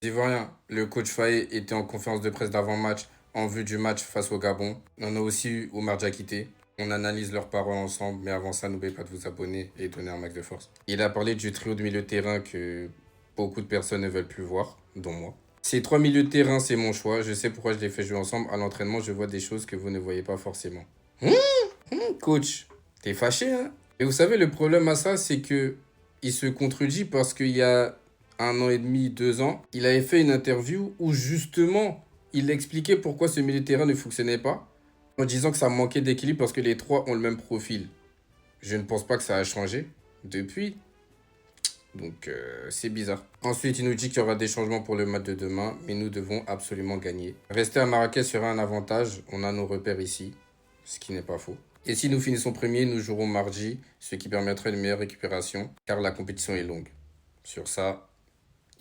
Ivoirien, le coach Faye était en conférence de presse d'avant-match en vue du match face au Gabon. On a aussi eu Oumar Diakité. On analyse leurs paroles ensemble, mais avant ça, n'oubliez pas de vous abonner et donner un max de force. Il a parlé du trio de milieu de terrain que beaucoup de personnes ne veulent plus voir, dont moi. Ces trois milieux de terrain, c'est mon choix. Je sais pourquoi je les fais jouer ensemble. À l'entraînement, je vois des choses que vous ne voyez pas forcément. Coach, t'es fâché, hein? Et vous savez, le problème à ça, c'est que il se contredit parce qu'il y a 1 an et demi, 2 ans, il avait fait une interview où justement, il expliquait pourquoi ce milieu de terrain ne fonctionnait pas en disant que ça manquait d'équilibre parce que les trois ont le même profil. Je ne pense pas que ça a changé depuis. Donc, c'est bizarre. Ensuite, il nous dit qu'il y aura des changements pour le match de demain, mais nous devons absolument gagner. Rester à Marrakech sera un avantage. On a nos repères ici, ce qui n'est pas faux. Et si nous finissons premier, nous jouerons mardi, ce qui permettrait une meilleure récupération, car la compétition est longue. Sur ça,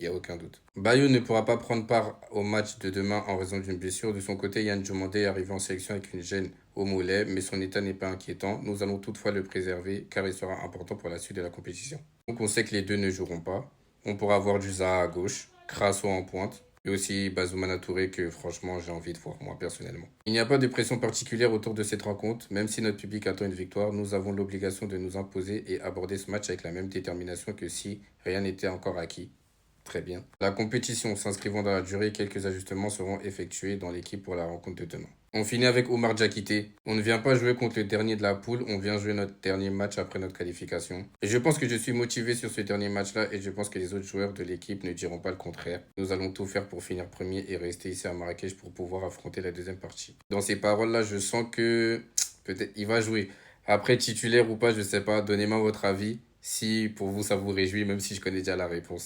il n'y a aucun doute. Bayo ne pourra pas prendre part au match de demain en raison d'une blessure. De son côté, Yann Diomandé est arrivé en sélection avec une gêne au mollet, mais son état n'est pas inquiétant. Nous allons toutefois le préserver car il sera important pour la suite de la compétition. Donc on sait que les deux ne joueront pas. On pourra avoir du Zaha à gauche, Crasso en pointe, et aussi Bazoumana Touré que franchement j'ai envie de voir moi personnellement. Il n'y a pas de pression particulière autour de cette rencontre. Même si notre public attend une victoire, nous avons l'obligation de nous imposer et aborder ce match avec la même détermination que si rien n'était encore acquis. Très bien. La compétition s'inscrivant dans la durée, quelques ajustements seront effectués dans l'équipe pour la rencontre de demain. On finit avec Oumar Diakité. On ne vient pas jouer contre le dernier de la poule, on vient jouer notre dernier match après notre qualification. Et je pense que je suis motivé sur ce dernier match-là et je pense que les autres joueurs de l'équipe ne diront pas le contraire. Nous allons tout faire pour finir premier et rester ici à Marrakech pour pouvoir affronter la deuxième partie. Dans ces paroles-là, je sens que peut-être il va jouer. Après, titulaire ou pas, je sais pas. Donnez-moi votre avis si pour vous ça vous réjouit, même si je connais déjà la réponse.